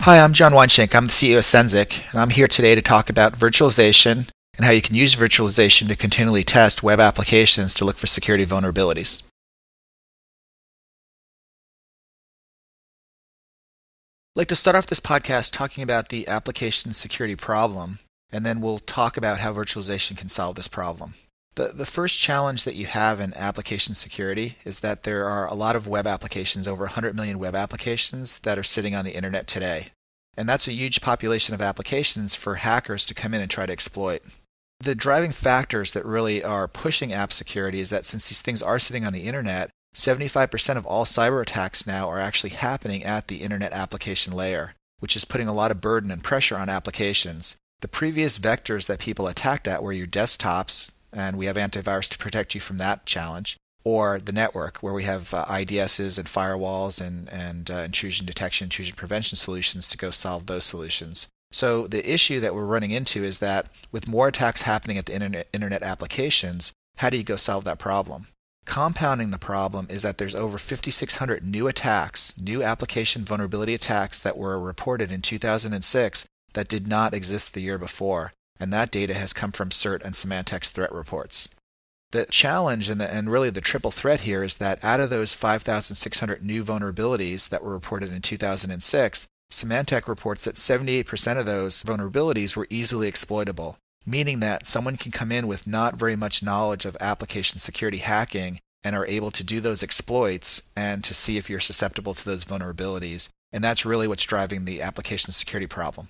Hi, I'm John Weinschenk. I'm the CEO of Sensic, and I'm here today to talk about virtualization and how you can use virtualization to continually test web applications to look for security vulnerabilities. I'd like to start off this podcast talking about the application security problem, and then we'll talk about how virtualization can solve this problem. The first challenge that you have in application security is that there are a lot of web applications, over 100 million web applications that are sitting on the internet today. And that's a huge population of applications for hackers to come in and try to exploit. The driving factors that really are pushing app security is that since these things are sitting on the internet, 75% of all cyber attacks now are actually happening at the internet application layer, which is putting a lot of burden and pressure on applications. The previous vectors that people attacked at were your desktops, and we have antivirus to protect you from that challenge, or the network, where we have IDSs and firewalls and intrusion detection, intrusion prevention solutions to go solve those solutions. So the issue that we're running into is that with more attacks happening at the internet applications, how do you go solve that problem? Compounding the problem is that there's over 5,600 new attacks, new application vulnerability attacks that were reported in 2006 that did not exist the year before. And that data has come from CERT and Symantec's threat reports. The challenge and really the triple threat here is that out of those 5,600 new vulnerabilities that were reported in 2006, Symantec reports that 78% of those vulnerabilities were easily exploitable, meaning that someone can come in with not very much knowledge of application security hacking and are able to do those exploits and to see if you're susceptible to those vulnerabilities. And that's really what's driving the application security problem.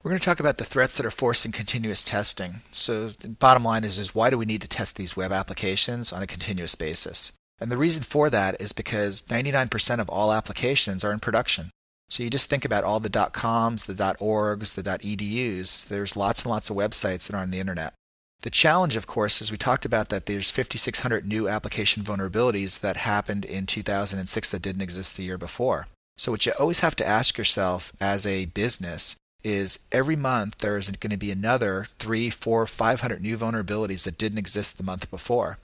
We're going to talk about the threats that are forcing continuous testing. So the bottom line is why do we need to test these web applications on a continuous basis? And the reason for that is because 99% of all applications are in production. So you just think about all the .coms, the .orgs, the .edus. There's lots and lots of websites that are on the internet. The challenge, of course, is we talked about that there's 5,600 new application vulnerabilities that happened in 2006 that didn't exist the year before. So what you always have to ask yourself as a business is every month there is going to be another 300, 400, 500 new vulnerabilities that didn't exist the month before.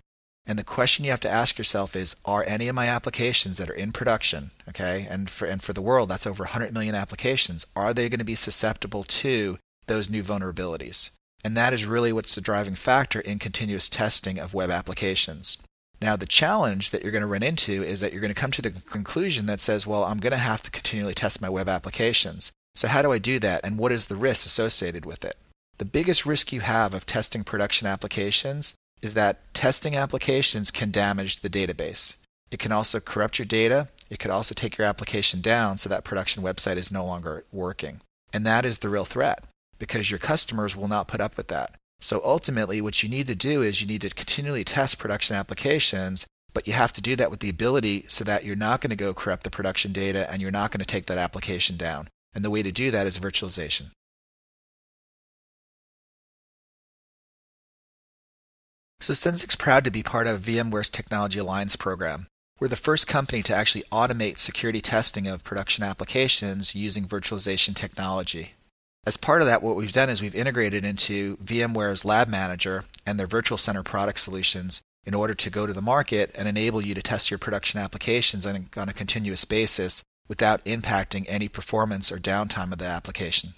And the question you have to ask yourself is, are any of my applications that are in production, okay, and for the world, that's over 100 million applications, are they going to be susceptible to those new vulnerabilities? And that is really what's the driving factor in continuous testing of web applications. Now, the challenge that you're going to run into is that you're going to come to the conclusion that says, well, I'm going to have to continually test my web applications. So how do I do that, and what is the risk associated with it? The biggest risk you have of testing production applications is that testing applications can damage the database. It can also corrupt your data. It could also take your application down so that production website is no longer working. And that is the real threat, because your customers will not put up with that. So ultimately, what you need to do is you need to continually test production applications, but you have to do that with the ability so that you're not going to go corrupt the production data and you're not going to take that application down. And the way to do that is virtualization. So Sensic's proud to be part of VMware's Technology Alliance program. We're the first company to actually automate security testing of production applications using virtualization technology. As part of that, what we've done is we've integrated into VMware's Lab Manager and their Virtual Center product solutions in order to go to the market and enable you to test your production applications on a continuous basis without impacting any performance or downtime of the application.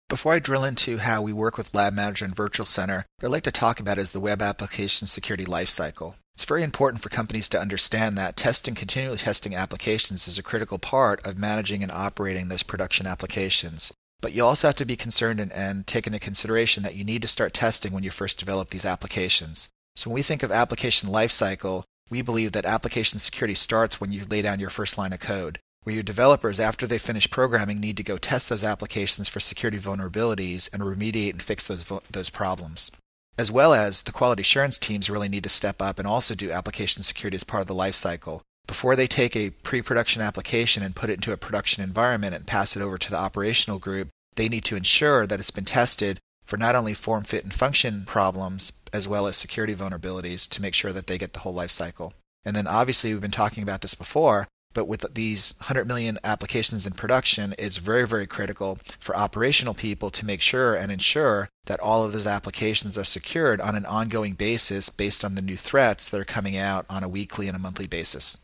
Before I drill into how we work with Lab Manager and Virtual Center, what I'd like to talk about is the web application security lifecycle. It's very important for companies to understand that continually testing applications is a critical part of managing and operating those production applications. But you also have to be concerned and take into consideration that you need to start testing when you first develop these applications. So when we think of application lifecycle, we believe that application security starts when you lay down your first line of code, where your developers, after they finish programming, need to go test those applications for security vulnerabilities and remediate and fix those problems. As well as the quality assurance teams really need to step up and also do application security as part of the lifecycle. Before they take a pre-production application and put it into a production environment and pass it over to the operational group, they need to ensure that it's been tested for not only form, fit, and function problems, as well as security vulnerabilities to make sure that they get the whole life cycle. And then obviously we've been talking about this before, But with these 100 million applications in production, it's very, very critical for operational people to make sure and ensure that all of those applications are secured on an ongoing basis based on the new threats that are coming out on a weekly and a monthly basis.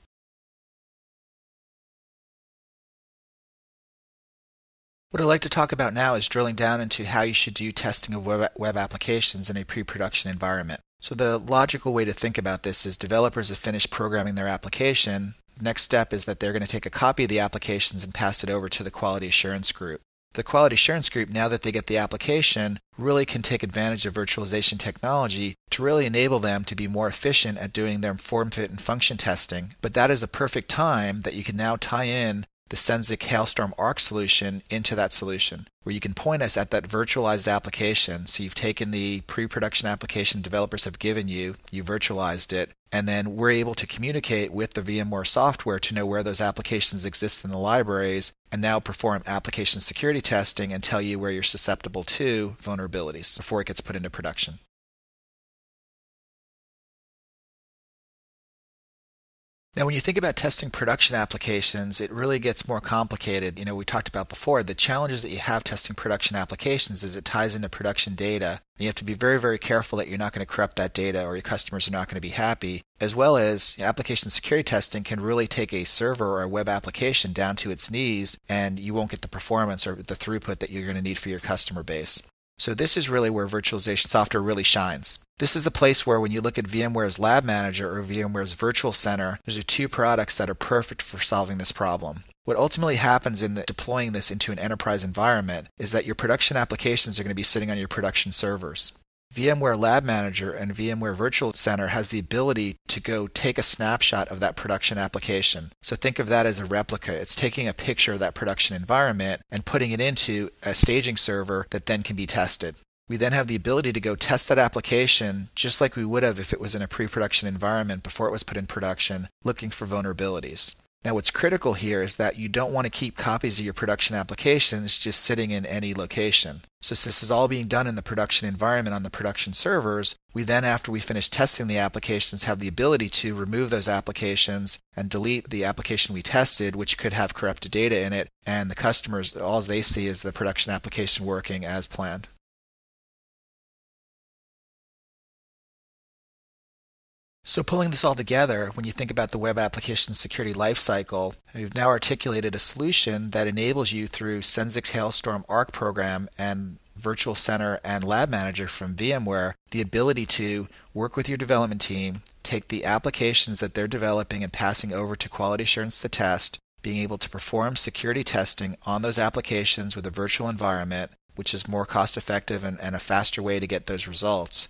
What I'd like to talk about now is drilling down into how you should do testing of web applications in a pre-production environment. So the logical way to think about this is developers have finished programming their application. The next step is that they're going to take a copy of the applications and pass it over to the quality assurance group. The quality assurance group, now that they get the application, really can take advantage of virtualization technology to really enable them to be more efficient at doing their form, fit, and function testing. But that is a perfect time that you can now tie in the Sensic Hailstorm Arc solution into that solution, where you can point us at that virtualized application. So you've taken the pre-production application developers have given you, you virtualized it, and then we're able to communicate with the VMware software to know where those applications exist in the libraries, and now perform application security testing and tell you where you're susceptible to vulnerabilities before it gets put into production. Now, when you think about testing production applications, it really gets more complicated. We talked about before, the challenges that you have testing production applications is it ties into production data. You have to be very, very careful that you're not going to corrupt that data or your customers are not going to be happy, as well as application security testing can really take a server or a web application down to its knees, and you won't get the performance or the throughput that you're going to need for your customer base. So this is really where virtualization software really shines. This is a place where when you look at VMware's Lab Manager or VMware's Virtual Center, those are two products that are perfect for solving this problem. What ultimately happens in deploying this into an enterprise environment is that your production applications are going to be sitting on your production servers. VMware Lab Manager and VMware Virtual Center has the ability to go take a snapshot of that production application. So think of that as a replica. It's taking a picture of that production environment and putting it into a staging server that then can be tested. We then have the ability to go test that application just like we would have if it was in a pre-production environment before it was put in production, looking for vulnerabilities. Now, what's critical here is that you don't want to keep copies of your production applications just sitting in any location. So since this is all being done in the production environment on the production servers, we then, after we finish testing the applications, have the ability to remove those applications and delete the application we tested, which could have corrupted data in it, and the customers, all they see is the production application working as planned. So pulling this all together, when you think about the web application security lifecycle, we've now articulated a solution that enables you through Sensic's Hailstorm Arc program and Virtual Center and Lab Manager from VMware, the ability to work with your development team, take the applications that they're developing and passing over to quality assurance to test, being able to perform security testing on those applications with a virtual environment, which is more cost effective and a faster way to get those results.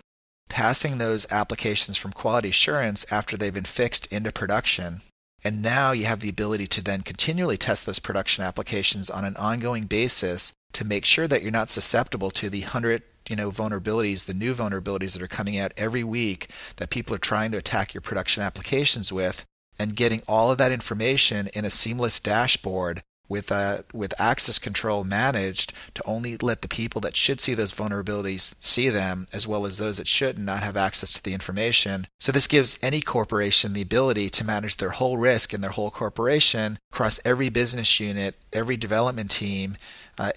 Passing those applications from quality assurance after they've been fixed into production. And now you have the ability to then continually test those production applications on an ongoing basis to make sure that you're not susceptible to the 100 vulnerabilities, the new vulnerabilities that are coming out every week that people are trying to attack your production applications with, and getting all of that information in a seamless dashboard with access control managed to only let the people that should see those vulnerabilities see them, as well as those that should not have access to the information. So this gives any corporation the ability to manage their whole risk in their whole corporation across every business unit, every development team,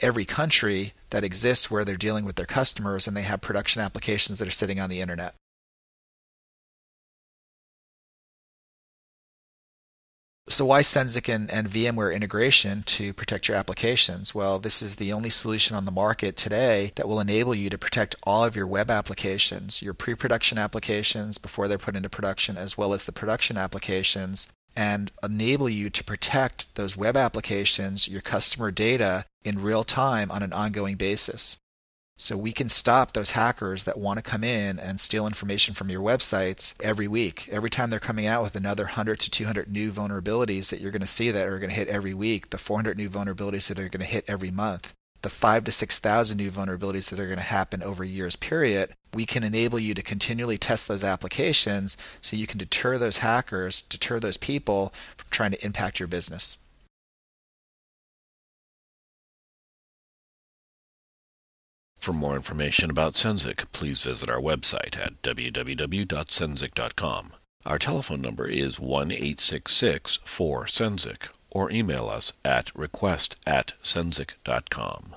every country that exists where they're dealing with their customers and they have production applications that are sitting on the internet. So why Sensic and VMware integration to protect your applications? Well, this is the only solution on the market today that will enable you to protect all of your web applications, your pre-production applications before they're put into production, as well as the production applications, and enable you to protect those web applications, your customer data, in real time on an ongoing basis. So we can stop those hackers that want to come in and steal information from your websites every week. Every time they're coming out with another 100 to 200 new vulnerabilities that you're going to see that are going to hit every week, the 400 new vulnerabilities that are going to hit every month, the 5,000 to 6,000 new vulnerabilities that are going to happen over a year's period, we can enable you to continually test those applications so you can deter those hackers, deter those people from trying to impact your business. For more information about Sensic, please visit our website at www.sensic.com. Our telephone number is 1-866-4-SENZIC or email us at request@senzic.com.